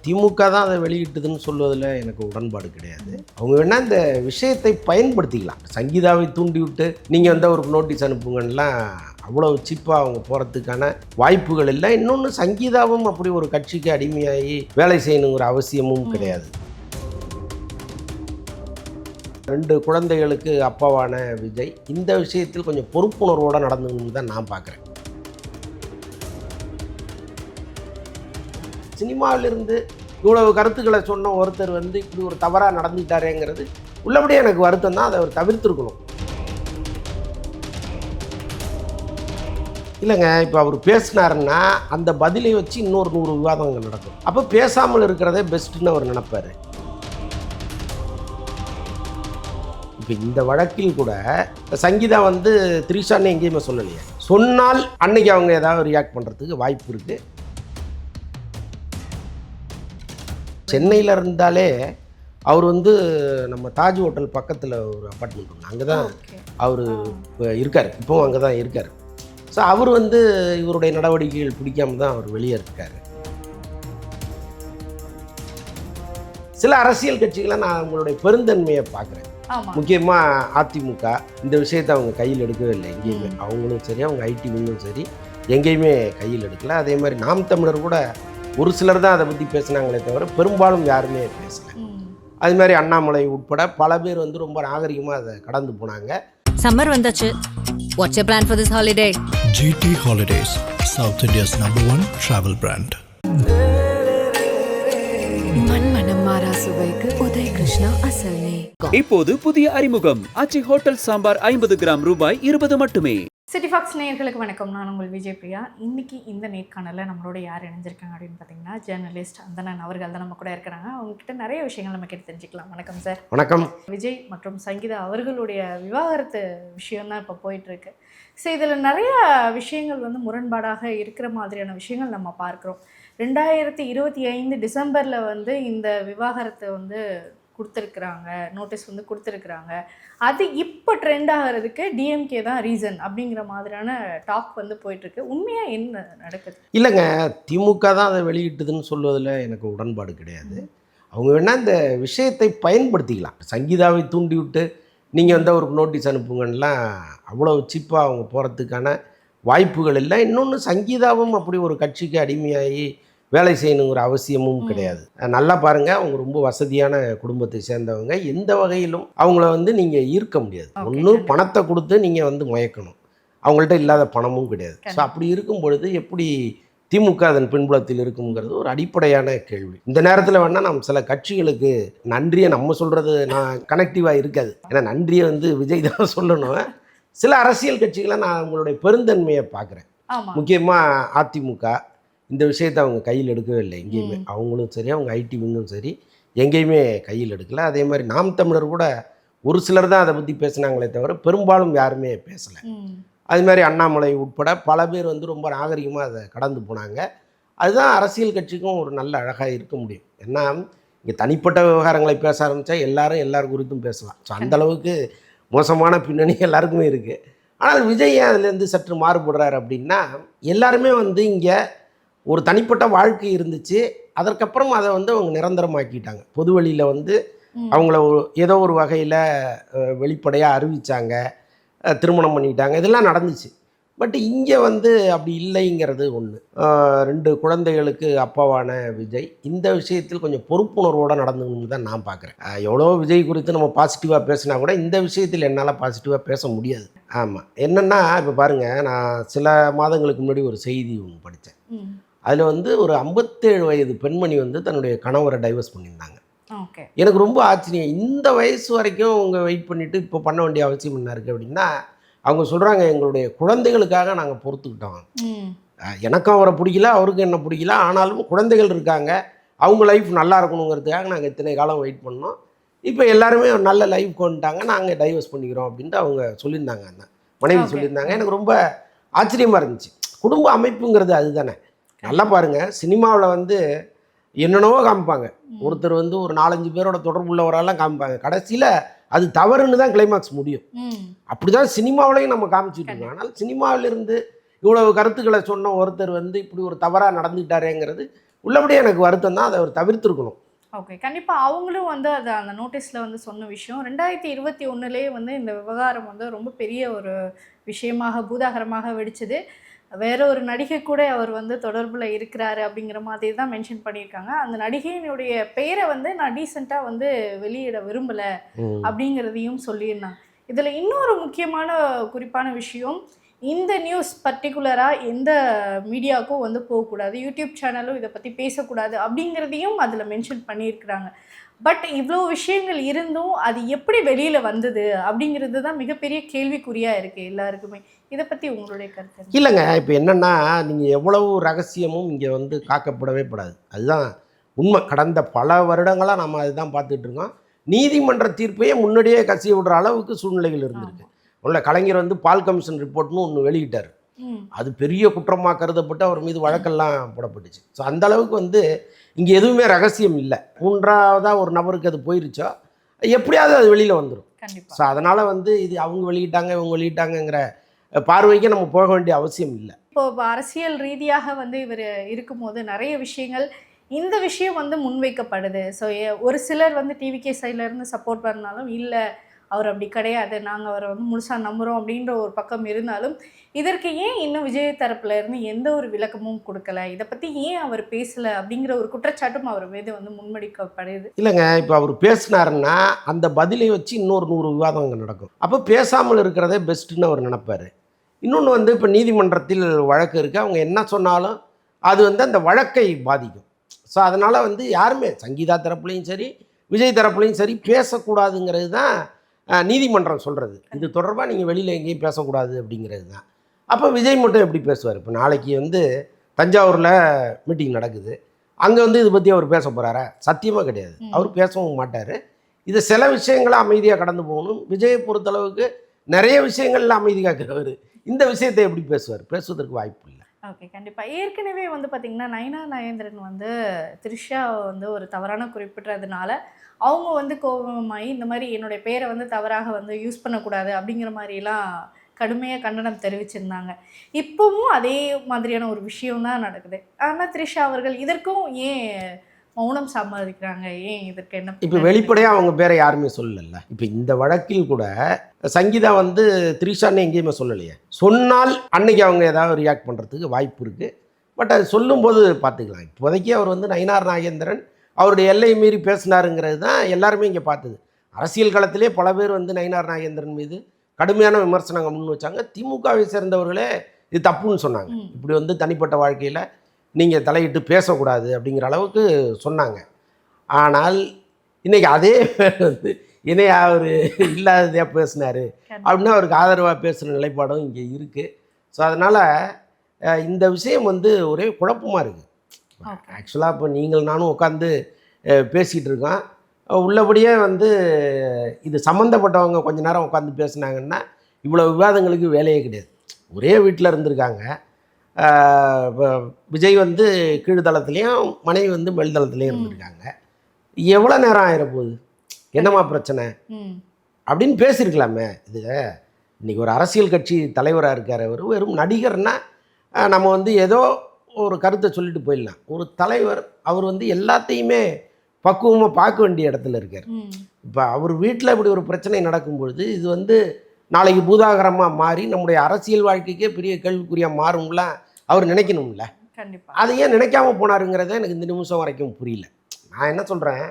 திமுக தான் அதை வெளியிட்டதுன்னு சொல்வதில் எனக்கு உடன்பாடு கிடையாது. அவங்க வேணால் இந்த விஷயத்தை பயன்படுத்திக்கலாம். சங்கீதாவை தூண்டிவிட்டு நீங்கள் வந்து அவருக்கு நோட்டீஸ் அனுப்புங்கலாம் அவ்வளோ சீப்பாக அவங்க போகிறதுக்கான வாய்ப்புகள் இல்லை. இன்னொன்று, சங்கீதாவும் அப்படி ஒரு கட்சிக்கு அடிமையாகி வேலை செய்யணுங்கிற அவசியமும் கிடையாது. 2 குழந்தைகளுக்கு அப்பாவான விஜய் இந்த விஷயத்தில் கொஞ்சம் பொறுப்புணர்வோடு நடந்துன்னு தான் நான் பார்க்குறேன். சினிமாவிலிருந்து இவ்வளவு கருத்துக்களை சொன்ன ஒருத்தர் வந்து இப்படி ஒரு தவறாக நடந்துட்டாரேங்கிறது உள்ளபடியே எனக்கு வருத்தம் தான். அதை அவர் தவிர்த்துருக்கணும். இல்லைங்க, இப்போ அவர் பேசினாருன்னா அந்த பதிலை வச்சு இன்னொரு 100 விவாதங்கள் நடக்கும். அப்போ பேசாமல் இருக்கிறதே பெஸ்ட்டுன்னு அவர் நினைப்பார். இப்போ இந்த வழக்கில் கூட சங்கீதா வந்து த்ரிஷான்னு எங்கேயுமே சொல்லலையே. சொன்னால் அன்னைக்கு அவங்க ஏதாவது ரியாக்ட் பண்ணுறதுக்கு வாய்ப்பு இருக்குது. சென்னையில் இருந்தாலே அவர் வந்து நம்ம தாஜ் ஹோட்டல் பக்கத்தில் ஒரு அப்பார்ட்மெண்ட் ஒன்று, அங்கே தான் அவர் இருக்கார். இப்போவும் அங்கே தான் இருக்கார். ஸோ அவர் வந்து இவருடைய நடவடிக்கைகள் பிடிக்காம தான் அவர் வெளியே இருக்கார். சில அரசியல் கட்சிகளை நான் அவங்களுடைய பெருந்தன்மையை பார்க்குறேன். முக்கியமாக அதிமுக இந்த விஷயத்தை அவங்க கையில் எடுக்கவே இல்லை எங்கேயுமே. அவங்களும் சரி, அவங்க ஐடி விங்கும் சரி, எங்கேயுமே கையில் எடுக்கலை. அதே மாதிரி நாம் தமிழர் கூட ஒரு சிலர் தான் அதை பற்றி பேசினாங்களே தவிர பெரும்பாலும் யாருமே பேசலை. அது மாதிரி அண்ணாமலை உட்பட பல பேர் வந்து ரொம்ப நாகரிகமாக அதை கடந்து போனாங்க. சம்மர் வந்தாச்சு. What's your plan for this holiday? GT Holidays, South India's #1 travel brand. மண்மனம் மாறா சுவைக்கு உதய் கிருஷ்ணா அசல் நெய். இப்போது புதிய அறிமுகம் ஆச்சி ஹோட்டல் சாம்பார் 50 கிராம் ரூபாய் 20 மட்டுமே. சிட்டி ஃபாக்ஸ் நேயர்களுக்கு வணக்கம். நான் உங்கள் விஜய் பிரியா. இன்னைக்கு இந்த நேர்காணலில் நம்மளோட யார் இணைஞ்சிருக்காங்க அப்படின்னு பார்த்தீங்கன்னா ஜேர்னலிஸ்ட் அந்தனன் அவர்கள் தான் நம்ம கூட இருக்கிறாங்க. அவங்ககிட்ட நிறைய விஷயங்கள் நம்ம கேட்டு தெரிஞ்சுக்கலாம். வணக்கம் சார். வணக்கம். விஜய் மற்றும் சங்கீதா அவர்களுடைய விவாகரத்து விஷயம் தான் இப்போ போயிட்டுருக்கு. ஸோ இதில் நிறைய விஷயங்கள் வந்து முரண்பாடாக இருக்கிற மாதிரியான விஷயங்கள் நம்ம பார்க்குறோம். 2025 டிசம்பரில் வந்து இந்த விவாகரத்தை வந்து கொடுத்துருக்குறாங்க, நோட்டீஸ் வந்து கொடுத்துருக்குறாங்க. அது இப்போ ட்ரெண்ட் ஆகிறதுக்கு டிஎம்கே தான் ரீசன் அப்படிங்கிற மாதிரியான டாக் வந்து போயிட்டுருக்கு. உண்மையாக என்ன நடக்குது? இல்லைங்க, திமுக தான் அதை வெளியிட்டதுன்னு சொல்வதில் எனக்கு உடன்பாடு கிடையாது. அவங்க வேணால் இந்த விஷயத்தை பயன்படுத்திக்கலாம். சங்கீதாவை தூண்டிவிட்டு நீங்கள் வந்து அவருக்கு நோட்டீஸ் அனுப்புங்கலாம் அவ்வளோ சீப்பாக அவங்க போகிறதுக்கான வாய்ப்புகள் இல்லை. இன்னொன்று, சங்கீதாவும் அப்படி ஒரு கட்சிக்கு அடிமையாகி வேலை செய்யணுங்கிற அவசியமும் கிடையாது. நல்லா பாருங்கள், அவங்க ரொம்ப வசதியான குடும்பத்தை சேர்ந்தவங்க. எந்த வகையிலும் அவங்கள வந்து நீங்கள் ஈர்க்க முடியாது. ஒன்று பணத்தை கொடுத்து நீங்கள் வந்து மயக்கணும். அவங்கள்ட்ட இல்லாத பணமும் கிடையாது. ஸோ அப்படி இருக்கும் பொழுது எப்படி திமுக அதன் பின்புலத்தில் இருக்குங்கிறது ஒரு அடிப்படையான கேள்வி. இந்த நேரத்தில் வேணால் நம்ம சில கட்சிகளுக்கு நன்றியை நம்ம சொல்கிறது நான் கனெக்டிவாக இருக்காது. ஏன்னா நன்றியை வந்து விஜய் தான் சொல்லணும். சில அரசியல் கட்சிகளை நான் அவங்களுடைய பெருந்தன்மையை பார்க்குறேன். முக்கியமாக அதிமுக இந்த விஷயத்தை அவங்க கையில் எடுக்கவே இல்லை எங்கேயுமே. அவங்களும் சரி, அவங்க ஐடி விங்கும் சரி, எங்கேயுமே கையில் எடுக்கலை. அதே மாதிரி நாம் தமிழர் கூட ஒரு சிலர் தான் அதை பற்றி பேசினாங்களே தவிர பெரும்பாலும் யாருமே பேசலை. அது மாதிரி அண்ணாமலை உட்பட பல பேர் வந்து ரொம்ப நாகரிகமாக அதை கடந்து போனாங்க. அதுதான் அரசியல் கட்சிக்கும் ஒரு நல்ல அழகாக இருக்க முடியும். ஏன்னா இங்கே தனிப்பட்ட விவகாரங்களை பேச ஆரம்பித்தா எல்லாரும் குறித்தும் பேசலாம். ஸோ அந்தளவுக்கு மோசமான பின்னணி எல்லாருக்குமே இருக்குது. ஆனால் விஜய் அதுலேருந்து சற்று மாறுபடுறாரு அப்படின்னா, எல்லாருமே வந்து இங்கே ஒரு தனிப்பட்ட வாழ்க்கை இருந்துச்சு. அதற்கப்புறம் அதை வந்து அவங்க நிரந்தரமாக்கிட்டாங்க. பொது வழியில் வந்து அவங்கள ஏதோ ஒரு வகையில் வெளிப்படையாக அறிவித்தாங்க, திருமணம் பண்ணிட்டாங்க, இதெல்லாம் நடந்துச்சு. பட் இங்கே வந்து அப்படி இல்லைங்கிறது ஒன்று. 2 குழந்தைகளுக்கு அப்பாவான விஜய் இந்த விஷயத்தில் கொஞ்சம் பொறுப்புணர்வோடு நடந்துக்கணும்னு தான் நான் பார்க்குறேன். எவ்வளோ விஜய் குறித்து நம்ம பாசிட்டிவாக பேசினா கூட இந்த விஷயத்தில் என்னால் பாசிட்டிவாக பேச முடியாது. ஆமாம், என்னென்னா இப்போ பாருங்கள், நான் சில மாதங்களுக்கு முன்னாடி ஒரு செய்தி ஒன்று படித்தேன். அதில் வந்து ஒரு 57 வயது பெண்மணி வந்து தன்னுடைய கணவரை டைவர்ஸ் பண்ணியிருந்தாங்க. எனக்கு ரொம்ப ஆச்சரியம். இந்த வயசு வரைக்கும் அவங்க வெயிட் பண்ணிவிட்டு இப்போ பண்ண வேண்டிய அவசியம் என்ன இருக்குது அப்படின்னா, அவங்க சொல்கிறாங்க, எங்களுடைய குழந்தைகளுக்காக நாங்கள் பொறுத்துக்கிட்டோம். எனக்கும் அவரை பிடிக்கல, அவருக்கும் என்ன பிடிக்கல, ஆனாலும் குழந்தைகள் இருக்காங்க, அவங்க லைஃப் நல்லா இருக்கணுங்கிறதுக்காக நாங்கள் இத்தனை காலம் வெயிட் பண்ணோம். இப்போ எல்லாருமே ஒரு நல்ல லைஃப் கொண்டுட்டாங்க, நாங்கள் டைவர்ஸ் பண்ணிக்கிறோம் அப்படின்ட்டு அவங்க சொல்லியிருந்தாங்க. அந்த மனைவி சொல்லியிருந்தாங்க. எனக்கு ரொம்ப ஆச்சரியமாக இருந்துச்சு. குடும்ப அமைப்புங்கிறது அதுதானே. நல்லா பாருங்கள், சினிமாவில் வந்து என்னென்னவோ காமிப்பாங்க. ஒருத்தர் வந்து ஒரு 4-5 பேரோட தொடர்பு உள்ளவரெல்லாம் காமிப்பாங்க. கடைசியில் அது தவறுன்னு தான் கிளைமாக்ஸ் முடியும். அப்படி தான் சினிமாவிலையும் நம்ம காமிச்சிட்டு இருக்கோம். ஆனால் சினிமாவிலிருந்து இவ்வளவு கருத்துக்களை சொன்ன ஒருத்தர் வந்து இப்படி ஒரு தவறாக நடந்துக்கிட்டாரேங்கிறது உள்ளபடியே எனக்கு வருத்தம் தான், அதை அவர் தவிர்த்திருக்கணும். ஓகே, கண்டிப்பாக அவங்களும் வந்து அதை அந்த நோட்டீஸில் வந்து சொன்ன விஷயம் 2021 வந்து இந்த விவகாரம் வந்து ரொம்ப பெரிய ஒரு விஷயமாக பூதாகரமாக வெடிச்சது. வேற ஒரு நடிகை கூட அவர் வந்து தொடர்பில் இருக்கிறாரு அப்படிங்கிற மாதிரி தான் மென்ஷன் பண்ணியிருக்காங்க. அந்த நடிகையினுடைய பெயரை வந்து நான் டீசெண்டாக வந்து வெளியிட விரும்பலை அப்படிங்கிறதையும் சொல்லியிருந்தாங்க. இதில் இன்னொரு முக்கியமான குறிப்பான விஷயம், இந்த நியூஸ் பர்டிகுலராக எந்த மீடியாவுக்கும் வந்து போகக்கூடாது, யூடியூப் சேனலும் இதை பற்றி பேசக்கூடாது அப்படிங்கிறதையும் அதில் மென்ஷன் பண்ணியிருக்கிறாங்க. பட் இவ்வளோ விஷயங்கள் இருந்தும் அது எப்படி வெளியில் வந்தது அப்படிங்கிறது தான் மிகப்பெரிய கேள்விக்குறியாக இருக்குது எல்லாருக்குமே. இதை பற்றி உங்களுடைய கருத்து? இல்லைங்க, இப்போ என்னென்னா நீங்கள் எவ்வளவு ரகசியமும் இங்கே வந்து காக்கப்படவே படாது. அதுதான் உண்மை. கடந்த பல வருடங்களாக நம்ம அதுதான் பார்த்துட்டு இருக்கோம். நீதிமன்ற தீர்ப்பையே முன்னாடியே கசிய விடுற அளவுக்கு சூழ்நிலைகள் இருந்திருக்கு. உள்ள கலைஞர் வந்து பால் கமிஷன் ரிப்போர்ட்னு ஒன்று வெளியிட்டார். அது பெரிய குற்றமாக கருதப்பட்டு அவர் மீது வழக்கெல்லாம் போடப்பட்டுச்சு. ஸோ அந்த அளவுக்கு வந்து இங்கே எதுவுமே ரகசியம் இல்லை. மூன்றாவதாக ஒரு நபருக்கு அது போயிருச்சோ எப்படியாவது அது வெளியில் வந்துடும். ஸோ அதனால் வந்து இது அவங்க வெளியிட்டாங்க இவங்க வெளியிட்டாங்கங்கிற பார்வைக்கு நம்ம போக வேண்டிய அவசியம் இல்லை. இப்போ அரசியல் ரீதியாக வந்து இவர் இருக்கும்போது நிறைய விஷயங்கள் இந்த விஷயம் வந்து முன்வைக்கப்படுது. ஸோ ஒரு சிலர் வந்து டிவிகே சைட்லேருந்து சப்போர்ட் பண்ணாலும் இல்லை அவர் அப்படி கிடையாது, நாங்கள் அவரை வந்து முழுசாக நம்புகிறோம் அப்படின்ற ஒரு பக்கம் இருந்தாலும் இதற்கு ஏன் இன்னும் விஜய் தரப்புல இருந்து எந்த ஒரு விளக்கமும் கொடுக்கல, இதை பற்றி ஏன் அவர் பேசலை அப்படிங்கிற ஒரு குற்றச்சாட்டும் அவர் மீது வந்து முன்மடிக்கப்படுது. இல்லைங்க, இப்போ அவர் பேசினாருன்னா அந்த பதிலை வச்சு இன்னொரு 100 விவாதம் அங்கே நடக்கும். அப்போ பேசாமல் இருக்கிறதே பெஸ்ட்டுன்னு அவர் நினைப்பார். இன்னொன்று வந்து இப்போ நீதிமன்றத்தில் வழக்கு இருக்குது, அவங்க என்ன சொன்னாலும் அது வந்து அந்த வழக்கை பாதிக்கும். ஸோ அதனால் வந்து யாருமே சங்கீதா தரப்புலையும் சரி விஜய் தரப்புலையும் சரி பேசக்கூடாதுங்கிறது தான் நீதிமன்றம் சொல்கிறது. இது தொடர்பாக நீங்கள் வெளியில் எங்கேயும் பேசக்கூடாது அப்படிங்கிறது தான். அப்போ விஜய் மட்டும் எப்படி பேசுவார்? இப்போ நாளைக்கு வந்து தஞ்சாவூரில் மீட்டிங் நடக்குது, அங்கே வந்து இதை பற்றி அவர் பேச போகிறாரா? சத்தியமாக கிடையாது. அவர் பேசவும் மாட்டார். இது சில விஷயங்களை அமைதியாக கடந்து போகணும். விஜயை பொறுத்தளவுக்கு நிறைய விஷயங்கள்ல அமைதி காக்கிறவர். இந்த விஷயத்தை எப்படி பேசுவார்? பேசுவதற்கு வாய்ப்பு இல்லை. ஓகே, கண்டிப்பாக. ஏற்கனவே வந்து பார்த்திங்கன்னா நயனா நாகேந்திரன் வந்து த்ரிஷா வந்து ஒரு தவறான குறிப்பிட்றதுனால அவங்க வந்து கோபமாகி இந்த மாதிரி என்னுடைய பேரை வந்து தவறாக வந்து யூஸ் பண்ணக்கூடாது அப்படிங்கிற மாதிரிலாம் கடுமையாக கண்டனம் தெரிவிச்சிருந்தாங்க. இப்போவும் அதே மாதிரியான ஒரு விஷயம் தான் நடக்குது. ஆனால் த்ரிஷா அவர்கள் இதற்கும் ஏன் மௌனம் சம்பாதிக்கிறாங்க? ஏன் இதற்கு என்ன? இப்போ வெளிப்படையாக அவங்க பேரை யாருமே சொல்லல. இப்போ இந்த வழக்கில் கூட சங்கீதா வந்து த்ரிஷான்னு எங்கேயுமே சொல்லலையே. சொன்னால் அன்னைக்கு அவங்க ஏதாவது ரியாக்ட் பண்ணுறதுக்கு வாய்ப்பு இருக்குது. பட் அது சொல்லும்போது பார்த்துக்கலாம். இப்போதைக்கு அவர் வந்து நயினார் நாகேந்திரன் அவருடைய எல்லை மீறி பேசினாருங்கிறது தான் எல்லாருமே இங்கே பார்த்தது. அரசியல் களத்திலே பல பேர் வந்து நயினார் நாகேந்திரன் மீது கடுமையான விமர்சனங்கள் முன் வச்சாங்க. திமுகவை சேர்ந்தவர்களே இது தப்புன்னு சொன்னாங்க. இப்படி வந்து தனிப்பட்ட வாழ்க்கையில் நீங்கள் தலையிட்டு பேசக்கூடாது அப்படிங்கிற அளவுக்கு சொன்னாங்க. ஆனால் இன்றைக்கி அதே பேர் வந்து இணைய அவர் இல்லாததே பேசினார் அப்படின்னா அவருக்கு ஆதரவாக பேசுகிற நிலைப்பாடும் இங்கே இருக்குது. ஸோ அதனால் இந்த விஷயம் வந்து ஒரே குழப்பமாக இருக்குது. ஆக்சுவலாக இப்போ நீங்கள் நானும் உட்காந்து பேசிகிட்டு இருக்கோம். உள்ளபடியே வந்து இது சம்மந்தப்பட்டவங்க கொஞ்ச நேரம் உட்காந்து பேசுனாங்கன்னா இவ்வளோ விவாதங்களுக்கு வேலையே கிடையாது. ஒரே வீட்டில் இருந்திருக்காங்க. விஜய் வந்து கீழ்தளத்துலேயும் மனைவி வந்து மேல்தளத்துலேயும் இருந்திருக்காங்க. எவ்வளோ நேரம் ஆயிரப்போகுது, என்னம்மா பிரச்சனை அப்படின்னு பேசியிருக்கலாமே. இது இன்றைக்கி ஒரு அரசியல் கட்சி தலைவராக இருக்கார். அவர் வெறும் நடிகர்னால் நம்ம வந்து ஏதோ ஒரு கருத்தை சொல்லிட்டு போயிடலாம். ஒரு தலைவர் அவர் வந்து எல்லாத்தையுமே பக்குவமாக பார்க்க வேண்டிய இடத்துல இருக்கார். இப்போ அவர் வீட்டில் இப்படி ஒரு பிரச்சனை நடக்கும்பொழுது இது வந்து நாளைக்கு பூதாகரமாக மாறி நம்முடைய அரசியல் வாழ்க்கைக்கே பெரிய கேள்விக்குறியாக மாறும்லாம் அவர் நினைக்கணும்ல. கண்டிப்பாக அதை ஏன் நினைக்காம போனாருங்கிறத எனக்கு இந்த நிமிஷம் வரைக்கும் புரியல. நான் என்ன சொல்கிறேன்,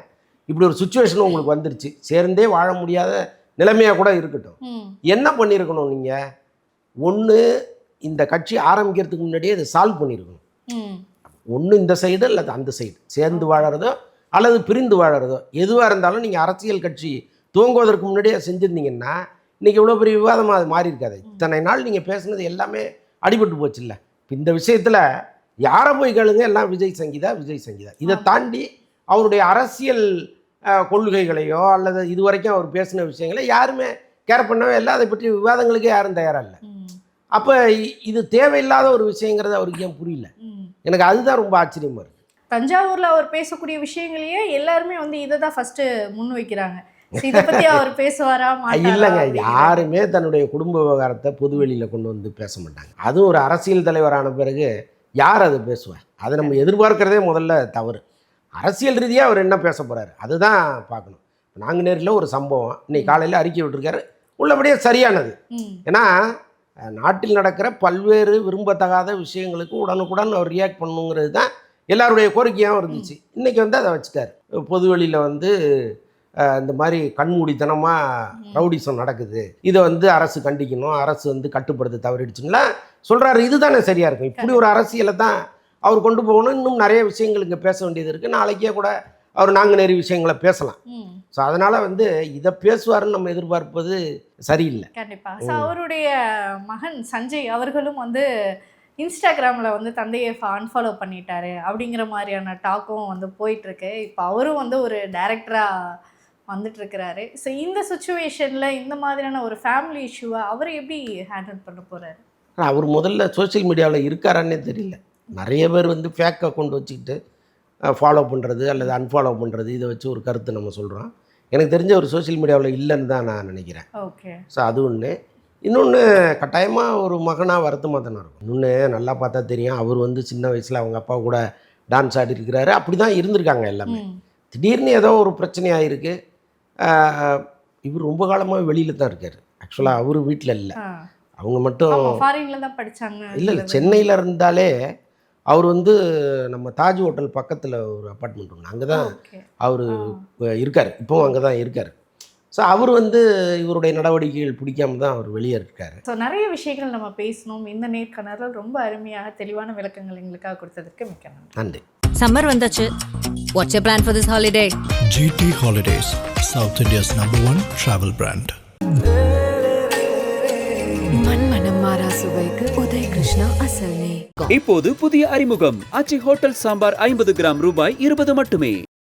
இப்படி ஒரு சுச்சுவேஷன் உங்களுக்கு வந்துருச்சு, சேர்ந்தே வாழ முடியாத நிலைமையாக கூட இருக்கட்டும், என்ன பண்ணியிருக்கணும் நீங்கள்? ஒன்று இந்த கட்சி ஆரம்பிக்கிறதுக்கு முன்னாடியே இதை சால்வ் பண்ணியிருக்கணும். ஒன்று இந்த சைடு அல்லது அந்த சைடு சேர்ந்து வாழறதோ அல்லது பிரிந்து வாழறதோ எதுவாக இருந்தாலும் நீங்கள் அரசியல் கட்சி துவங்குவதற்கு முன்னாடியே செஞ்சுருந்தீங்கன்னா இன்றைக்கி இவ்வளோ பெரிய விவாதமாக அது மாறி இருக்காது. இத்தனை நாள் நீங்கள் பேசுனது எல்லாமே அடிபட்டு போச்சு இல்லை. இந்த விஷயத்தில் யாரை போய் கேளுங்க, எல்லாம் விஜய் சங்கீதா விஜய் சங்கீதா. இதை தாண்டி அவருடைய அரசியல் கொள்கைகளையோ அல்லது இதுவரைக்கும் அவர் பேசின விஷயங்களை யாருமே கேர் பண்ணவே இல்லை. அதை பற்றி விவாதங்களுக்கே யாரும் தயாராக இல்லை. அப்போ இது தேவையில்லாத ஒரு விஷயங்கிறது அவருக்கு ஏன் புரியல? எனக்கு அதுதான் ரொம்ப ஆச்சரியமாக இருக்குது. தஞ்சாவூரில் அவர் பேசக்கூடிய விஷயங்களையே எல்லாருமே வந்து இதை தான் ஃபஸ்ட்டு முன் வைக்கிறாங்க. இதை பற்றி அவர் பேசுவாரா? இல்லைங்க, யாருமே தன்னுடைய குடும்ப விவகாரத்தை பொதுவெளியில் கொண்டு வந்து பேச மாட்டாங்க. அதுவும் ஒரு அரசியல் தலைவரான பிறகு யார் அதை பேசுவேன்? அதை நம்ம எதிர்பார்க்கிறதே முதல்ல தவறு. அரசியல் ரீதியாக அவர் என்ன பேச போகிறாரு அதுதான் பார்க்கணும். நாங்குநேரில் ஒரு சம்பவம் இன்னைக்கு காலையில் அறிக்கை விட்டுருக்காரு, உள்ளபடியே சரியானது. ஏன்னா நாட்டில் நடக்கிற பல்வேறு விரும்பத்தகாத விஷயங்களுக்கு உடனுக்குடன் அவர் ரியாக்ட் பண்ணுங்கிறது தான் எல்லாருடைய கோரிக்கையாகவும் இருந்துச்சு. இன்றைக்கி வந்து அதை வச்சுட்டார். பொதுவெளியில் வந்து இந்த மாதிரி கண்மூடித்தனமாக ரவுடிசம் நடக்குது, இதை வந்து அரசு கண்டிக்கணும், அரசு வந்து கட்டுப்படுத்த தவறிடுச்சுங்களா சொல்கிறாரு. இதுதானே சரியாக இருக்கும். இப்படி ஒரு அரசியலை தான் அவர் கொண்டு போகணும். இன்னும் நிறைய விஷயங்கள் இங்கே பேச வேண்டியது இருக்குது. நாளைக்கே கூட அவர் நாங்குநேரி விஷயங்களை பேசலாம். ஸோ அதனால் வந்து இதை பேசுவாருன்னு நம்ம எதிர்பார்ப்பது சரியில்லை. கண்டிப்பாக. ஸோ அவருடைய மகன் சஞ்சய் அவர்களும் வந்து இன்ஸ்டாகிராமில் வந்து தந்தையை அன்ஃபாலோ பண்ணிட்டாரு அப்படிங்கிற மாதிரியான டாக்கும் வந்து போயிட்டுருக்கு. இப்போ அவரும் வந்து ஒரு டைரக்டராக வந்துட்டுருக்கிறாரு. ஸோ இந்த சுச்சுவேஷனில் இந்த மாதிரியான ஒரு ஃபேமிலி இஷ்யூவை அவர் எப்படி ஹேண்டில் பண்ண போகிறாரு? அவர் முதல்ல சோஷியல் மீடியாவில் இருக்காரான்னே தெரியல. நிறைய பேர் வந்து ஃபேக் அக்கௌண்ட் வச்சுக்கிட்டு ஃபாலோ பண்ணுறது அல்லது அன்ஃபாலோ பண்ணுறது, இதை வச்சு ஒரு கருத்து நம்ம சொல்கிறோம். எனக்கு தெரிஞ்ச ஒரு சோஷியல் மீடியாவில் இல்லைன்னு தான் நான் நினைக்கிறேன். ஓகே. ஸோ அது ஒன்று. இன்னொன்று கட்டாயமாக ஒரு மகனாக வருத்தமாக தானே இருக்கும். இன்னொன்று நல்லா பார்த்தா தெரியும், அவர் வந்து சின்ன வயசில் அவங்க அப்பா கூட டான்ஸ் ஆடி இருக்கிறாரு. அப்படி தான் இருந்திருக்காங்க எல்லாமே. திடீர்னு ஏதோ ஒரு பிரச்சனையாக இருக்குது. இவர் ரொம்ப காலமாக வெளியில் தான் இருக்கார். ஆக்சுவலாக அவர் வீட்டில் இல்லை, அவங்க மட்டும் ஃபாரின்ல தான் படிச்சாங்க. இல்லை சென்னையில் இருந்தாலே அவர் வந்து நம்ம தாஜ் ஹோட்டல் பக்கத்தில் ஒரு அப்பார்ட்மெண்ட் ஒன்று, அங்கே தான் அவர் இருக்கார். இப்போவும் அங்கே தான் இருக்கார். ஸோ அவர் வந்து இவருடைய நடவடிக்கைகள் பிடிக்காம தான் அவர் வெளியே இருக்கார். ஸோ நிறைய விஷயங்கள் நம்ம பேசணும். இந்த நேர்காணலில் ரொம்ப அருமையாக தெளிவான விளக்கங்கள் எங்களுக்காக கொடுத்ததற்கு மிக்க நன்றி. சம்மர் வந்தாச்சு. What's your plan for this holiday? GT Holidays, South India's #1 travel brand. மனம் மாறா சுவைக்கு உதய் கிருஷ்ணா அசல் நெய். இப்போது புதிய அறிமுகம் ஆச்சி ஹோட்டல் சாம்பார் 50 கிராம் ரூபாய் 20 மட்டுமே.